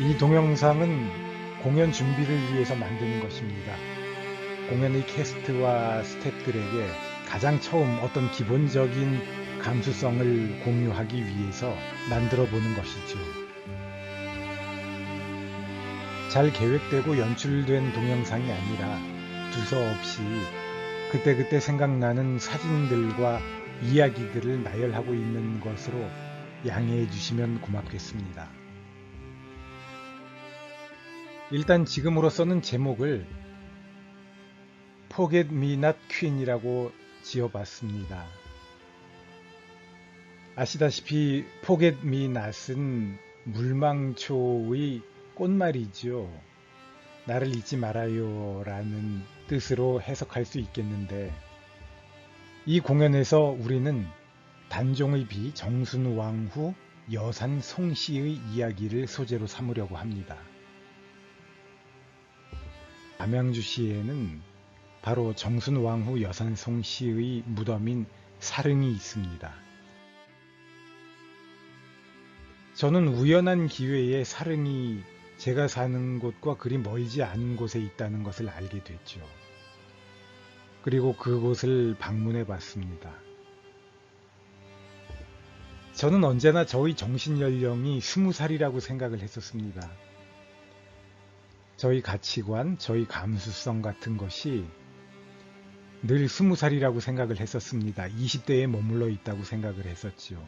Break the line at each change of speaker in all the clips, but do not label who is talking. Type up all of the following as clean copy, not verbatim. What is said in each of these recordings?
이 동영상은 공연 준비를 위해서 만드는 것입니다. 공연의 캐스트와 스태프들에게 가장 처음 어떤 기본적인 감수성을 공유하기 위해서 만들어 보는 것이죠. 잘 계획되고 연출된 동영상이 아니라 두서없이 그때그때 생각나는 사진들과 이야기들을 나열하고 있는 것으로 양해해 주시면 고맙겠습니다. 일단 지금으로서는 제목을 Forget Me Not Queen이라고 지어봤습니다. 아시다시피 Forget Me Not은 물망초의 꽃말이죠. 나를 잊지 말아요 라는 뜻으로 해석할 수 있겠는데, 이 공연에서 우리는 단종의 비 정순왕후 여산 송씨의 이야기를 소재로 삼으려고 합니다. 남양주시에는 바로 정순왕후 여산 송씨의 무덤인 사릉이 있습니다. 저는 우연한 기회에 사릉이 제가 사는 곳과 그리 멀지 않은 곳에 있다는 것을 알게 됐죠. 그리고 그곳을 방문해 봤습니다. 저는 언제나 저의 정신연령이 20살이라고 생각을 했었습니다. 저희 가치관, 저희 감수성 같은 것이 늘 20살이라고 생각을 했었습니다. 20대에 머물러 있다고 생각을 했었죠.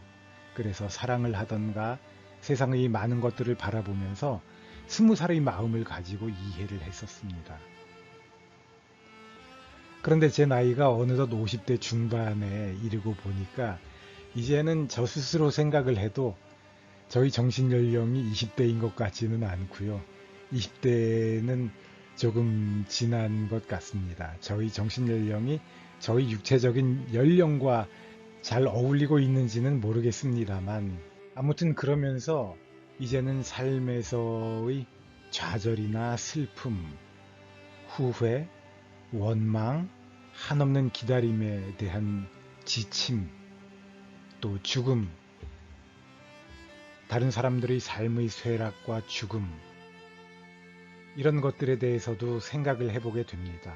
그래서 사랑을 하던가 세상의 많은 것들을 바라보면서 20살의 마음을 가지고 이해를 했었습니다. 그런데 제 나이가 어느덧 50대 중반에 이르고 보니까 이제는 저 스스로 생각을 해도 저희 정신연령이 20대인 것 같지는 않고요. 20대는 조금 지난 것 같습니다. 저희 정신연령이 저희 육체적인 연령과 잘 어울리고 있는지는 모르겠습니다만, 아무튼 그러면서 이제는 삶에서의 좌절이나 슬픔, 후회, 원망, 한없는 기다림에 대한 지침, 또 죽음, 다른 사람들의 삶의 쇠락과 죽음, 이런 것들에 대해서도 생각을 해보게 됩니다.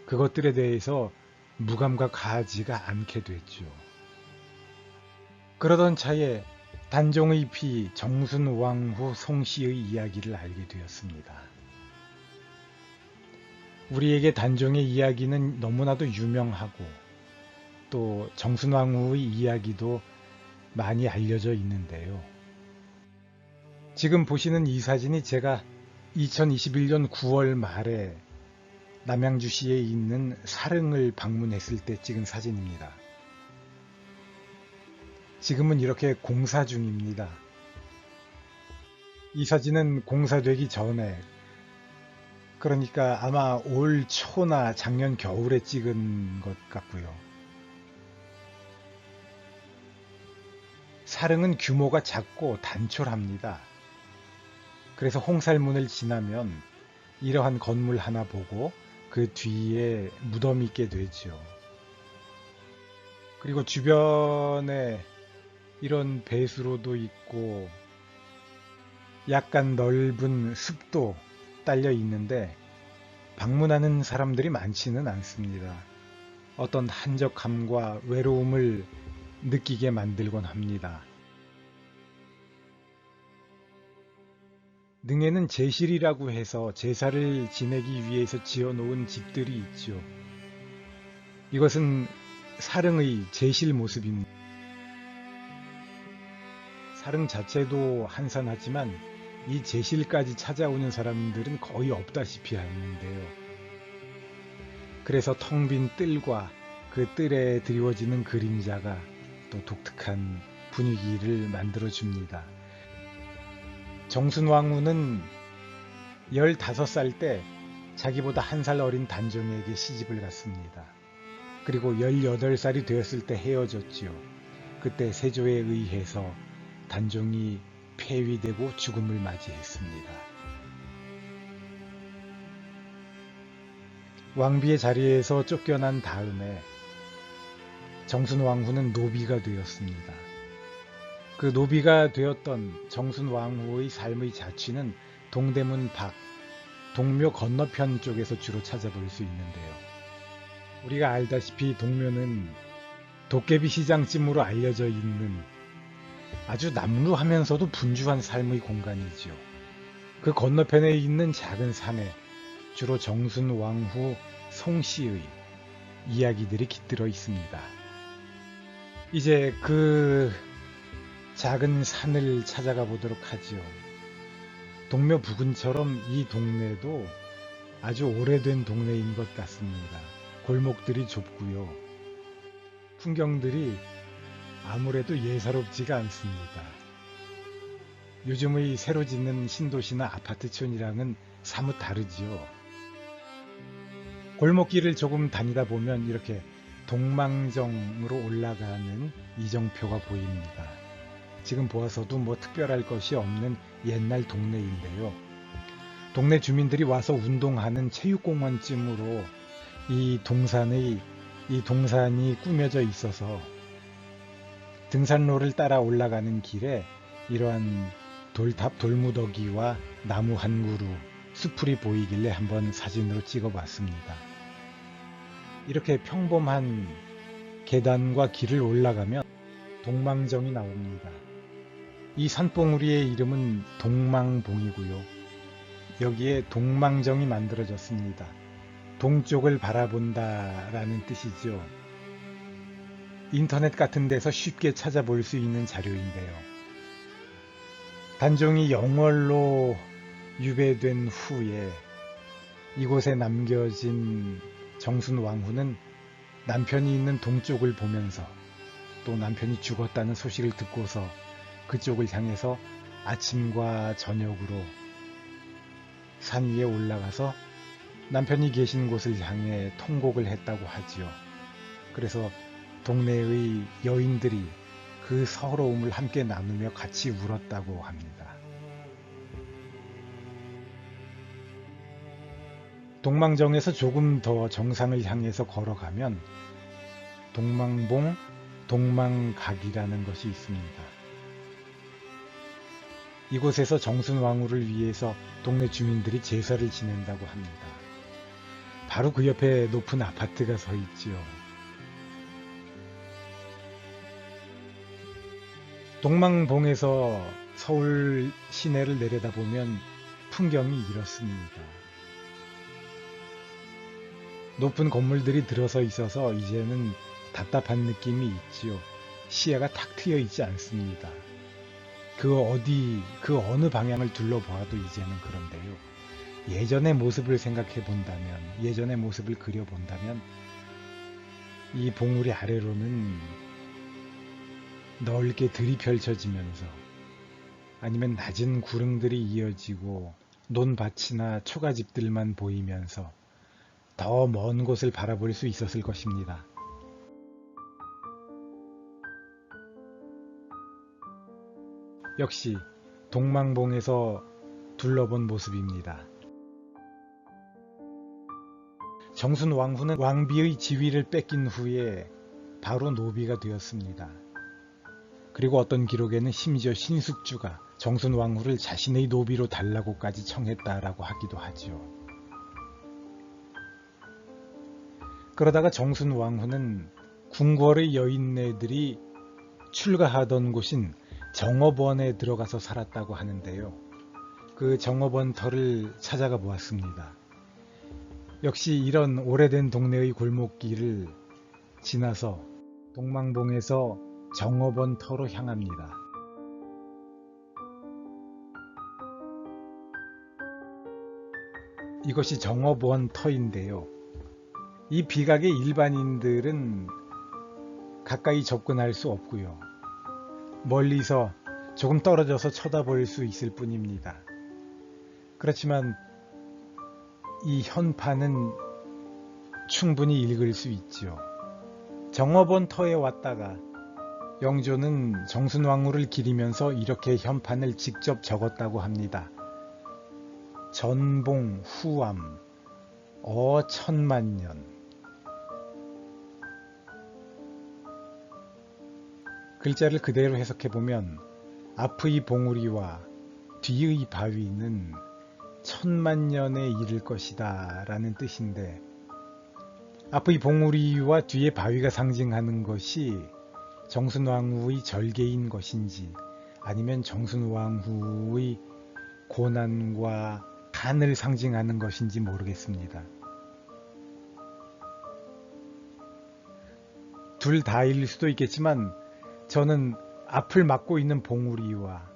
그것들에 대해서 무감각하지가 않게 됐죠. 그러던 차에 단종의 비 정순왕후 송씨의 이야기를 알게 되었습니다. 우리에게 단종의 이야기는 너무나도 유명하고 또 정순왕후의 이야기도 많이 알려져 있는데요. 지금 보시는 이 사진이 제가 2021년 9월 말에 남양주시에 있는 사릉을 방문했을 때 찍은 사진입니다. 지금은 이렇게 공사 중입니다. 이 사진은 공사되기 전에, 그러니까 아마 올 초나 작년 겨울에 찍은 것 같고요. 사릉은 규모가 작고 단촐합니다. 그래서 홍살문을 지나면 이러한 건물 하나 보고 그 뒤에 무덤이 있게 되죠. 그리고 주변에 이런 배수로도 있고 약간 넓은 숲도 딸려 있는데 방문하는 사람들이 많지는 않습니다. 어떤 한적함과 외로움을 느끼게 만들곤 합니다. 능에는 제실이라고 해서 제사를 지내기 위해서 지어놓은 집들이 있죠. 이것은 사릉의 제실 모습입니다. 사릉 자체도 한산하지만 이 제실까지 찾아오는 사람들은 거의 없다시피 하는데요. 그래서 텅 빈 뜰과 그 뜰에 드리워지는 그림자가 또 독특한 분위기를 만들어줍니다. 정순왕후는 15살 때 자기보다 1살 어린 단종에게 시집을 갔습니다. 그리고 18살이 되었을 때 헤어졌지요. 그때 세조에 의해서 단종이 폐위되고 죽음을 맞이했습니다. 왕비의 자리에서 쫓겨난 다음에 정순왕후는 노비가 되었습니다. 그 노비가 되었던 정순왕후의 삶의 자취는 동대문 밖, 동묘 건너편 쪽에서 주로 찾아볼 수 있는데요. 우리가 알다시피 동묘는 도깨비 시장쯤으로 알려져 있는 아주 남루하면서도 분주한 삶의 공간이지요. 그 건너편에 있는 작은 산에 주로 정순왕후 송씨의 이야기들이 깃들어 있습니다. 이제 그 작은 산을 찾아가 보도록 하지요. 동묘 부근처럼 이 동네도 아주 오래된 동네인 것 같습니다. 골목들이 좁고요. 풍경들이 아무래도 예사롭지가 않습니다. 요즘의 새로 짓는 신도시나 아파트촌이랑은 사뭇 다르지요. 골목길을 조금 다니다 보면 이렇게 동망정으로 올라가는 이정표가 보입니다. 지금 보아서도 뭐 특별할 것이 없는 옛날 동네인데요. 동네 주민들이 와서 운동하는 체육공원쯤으로 이 동산이 꾸며져 있어서 등산로를 따라 올라가는 길에 이러한 돌탑 돌무더기와 나무 한 그루, 수풀이 보이길래 한번 사진으로 찍어봤습니다. 이렇게 평범한 계단과 길을 올라가면 동망정이 나옵니다. 이 산봉우리의 이름은 동망봉이고요. 여기에 동망정이 만들어졌습니다. 동쪽을 바라본다 라는 뜻이죠. 인터넷 같은 데서 쉽게 찾아볼 수 있는 자료인데요. 단종이 영월로 유배된 후에 이곳에 남겨진 정순왕후는 남편이 있는 동쪽을 보면서 또 남편이 죽었다는 소식을 듣고서 그쪽을 향해서 아침과 저녁으로 산 위에 올라가서 남편이 계신 곳을 향해 통곡을 했다고 하지요. 그래서 동네의 여인들이 그 서러움을 함께 나누며 같이 울었다고 합니다. 동망정에서 조금 더 정상을 향해서 걸어가면 동망봉, 동망각이라는 것이 있습니다. 이곳에서 정순왕후를 위해서 동네 주민들이 제사를 지낸다고 합니다. 바로 그 옆에 높은 아파트가 서 있지요. 동망봉에서 서울 시내를 내려다보면 풍경이 이렇습니다. 높은 건물들이 들어서 있어서 이제는 답답한 느낌이 있지요. 시야가 탁 트여 있지 않습니다. 그 어느 방향을 둘러보아도 이제는 그런데요. 예전의 모습을 생각해 본다면, 예전의 모습을 그려본다면 이 봉우리 아래로는 넓게 들이 펼쳐지면서 아니면 낮은 구릉들이 이어지고 논밭이나 초가집들만 보이면서 더 먼 곳을 바라볼 수 있었을 것입니다. 역시 동망봉에서 둘러본 모습입니다. 정순왕후는 왕비의 지위를 뺏긴 후에 바로 노비가 되었습니다. 그리고 어떤 기록에는 심지어 신숙주가 정순왕후를 자신의 노비로 달라고까지 청했다라고 하기도 하죠. 그러다가 정순왕후는 궁궐의 여인네들이 출가하던 곳인 정업원에 들어가서 살았다고 하는데요. 그 정업원 터를 찾아가 보았습니다. 역시 이런 오래된 동네의 골목길을 지나서 동망봉에서 정업원 터로 향합니다. 이것이 정업원 터인데요. 이 비각의 일반인들은 가까이 접근할 수 없고요. 멀리서 조금 떨어져서 쳐다볼 수 있을 뿐입니다. 그렇지만 이 현판은 충분히 읽을 수 있죠. 정업원 터에 왔다가 영조는 정순왕후를 기리면서 이렇게 현판을 직접 적었다고 합니다. 전봉 후암 천만년. 글자를 그대로 해석해보면 앞의 봉우리와 뒤의 바위는 천만년에 이를 것이다 라는 뜻인데, 앞의 봉우리와 뒤의 바위가 상징하는 것이 정순왕후의 절개인 것인지 아니면 정순왕후의 고난과 한을 상징하는 것인지 모르겠습니다. 둘 다일 수도 있겠지만 저는 앞을 막고 있는 봉우리와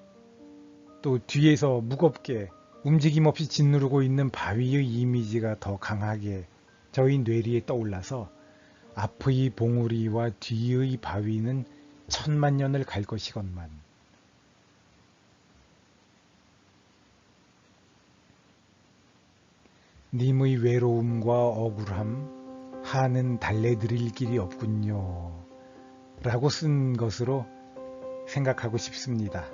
또 뒤에서 무겁게 움직임 없이 짓누르고 있는 바위의 이미지가 더 강하게 저희 뇌리에 떠올라서 앞의 봉우리와 뒤의 바위는 천만년을 갈 것이건만, 님의 외로움과 억울함 하는 달래드릴 길이 없군요 라고 쓴 것으로 생각하고 싶습니다.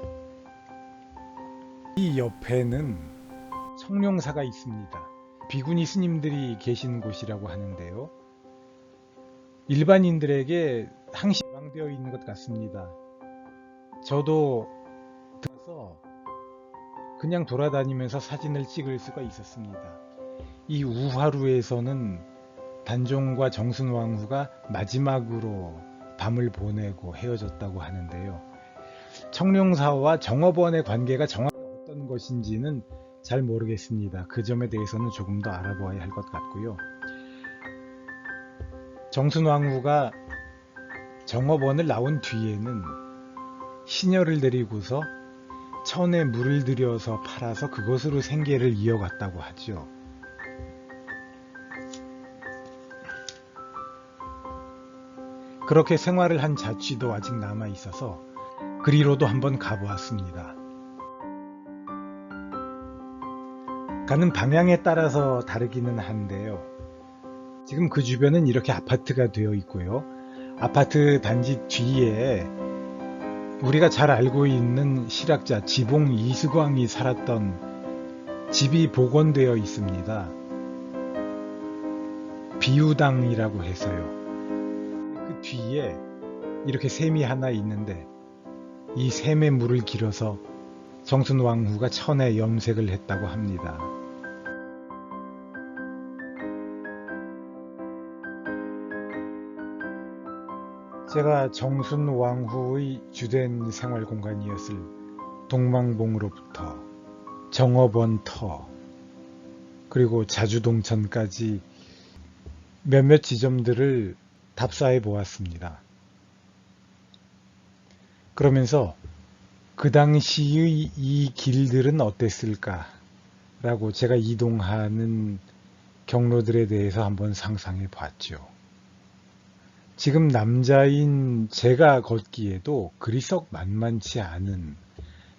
이 옆에는 청룡사가 있습니다. 비구니 스님들이 계신 곳이라고 하는데요. 일반인들에게 항시 개방되어 있는 것 같습니다. 저도 들어서 그냥 돌아다니면서 사진을 찍을 수가 있었습니다. 이 우하루에서는 단종과 정순왕후가 마지막으로 밤을 보내고 헤어졌다고 하는데요. 청룡사와 정업원의 관계가 정확히 어떤 것인지는 잘 모르겠습니다. 그 점에 대해서는 조금 더 알아보아야 할 것 같고요. 정순왕후가 정업원을 나온 뒤에는 시녀를 데리고서 천에 물을 들여서 팔아서 그것으로 생계를 이어갔다고 하죠. 그렇게 생활을 한 자취도 아직 남아 있어서 그리로도 한번 가보았습니다. 가는 방향에 따라서 다르기는 한데요. 지금 그 주변은 이렇게 아파트가 되어 있고요. 아파트 단지 뒤에 우리가 잘 알고 있는 실학자 지봉 이수광이 살았던 집이 복원되어 있습니다. 비우당이라고 해서요. 그 뒤에 이렇게 샘이 하나 있는데 이 샘의 물을 길어서 정순왕후가 천에 염색을 했다고 합니다. 제가 정순왕후의 주된 생활 공간이었을 동망봉으로부터 정업원 터 그리고 자주동천까지 몇몇 지점들을 답사해 보았습니다. 그러면서 그 당시의 이 길들은 어땠을까 라고 제가 이동하는 경로들에 대해서 한번 상상해 봤죠. 지금 남자인 제가 걷기에도 그리 썩 만만치 않은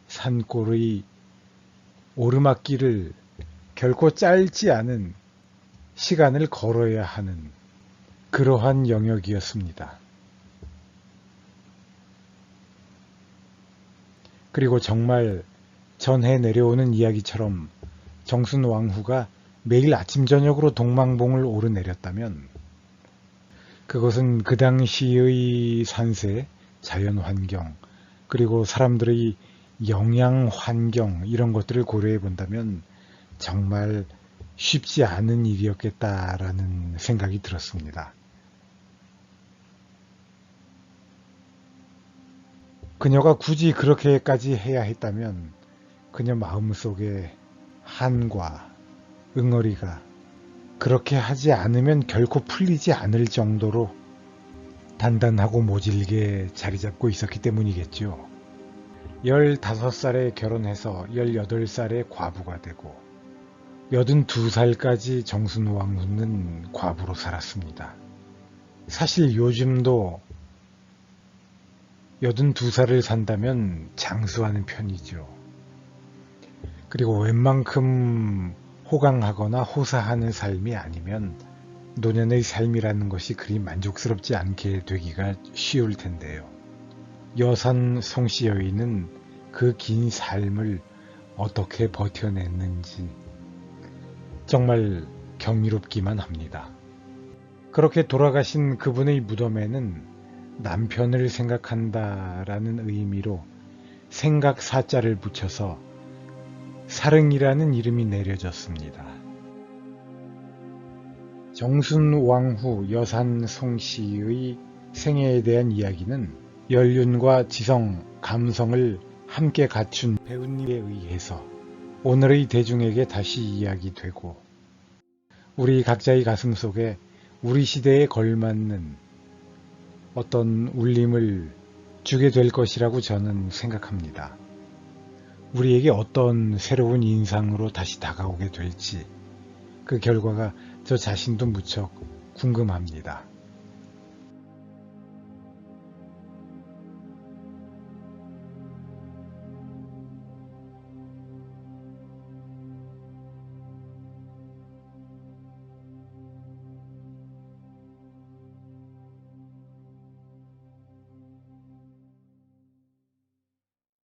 산골의 오르막길을 결코 짧지 않은 시간을 걸어야 하는 그러한 영역이었습니다. 그리고 정말 전해 내려오는 이야기처럼 정순왕후가 매일 아침 저녁으로 동망봉을 오르내렸다면 그것은 그 당시의 산세, 자연환경, 그리고 사람들의 영양환경 이런 것들을 고려해 본다면 정말 쉽지 않은 일이었겠다라는 생각이 들었습니다. 그녀가 굳이 그렇게까지 해야 했다면 그녀 마음속에 한과 응어리가 그렇게 하지 않으면 결코 풀리지 않을 정도로 단단하고 모질게 자리 잡고 있었기 때문이겠죠. 15살에 결혼해서 18살에 과부가 되고 82살까지 정순왕후는 과부로 살았습니다. 사실 요즘도 82살을 산다면 장수하는 편이죠. 그리고 웬만큼 호강하거나 호사하는 삶이 아니면 노년의 삶이라는 것이 그리 만족스럽지 않게 되기가 쉬울 텐데요. 여산 송씨 여인은 그 긴 삶을 어떻게 버텨냈는지 정말 경이롭기만 합니다. 그렇게 돌아가신 그분의 무덤에는 남편을 생각한다라는 의미로 생각 사자를 붙여서 사릉이라는 이름이 내려졌습니다. 정순왕후 여산송씨의 생애에 대한 이야기는 연륜과 지성, 감성을 함께 갖춘 배우님에 의해서 오늘의 대중에게 다시 이야기되고 우리 각자의 가슴 속에 우리 시대에 걸맞는 어떤 울림을 주게 될 것이라고 저는 생각합니다. 우리에게 어떤 새로운 인상으로 다시 다가오게 될지 그 결과가 저 자신도 무척 궁금합니다.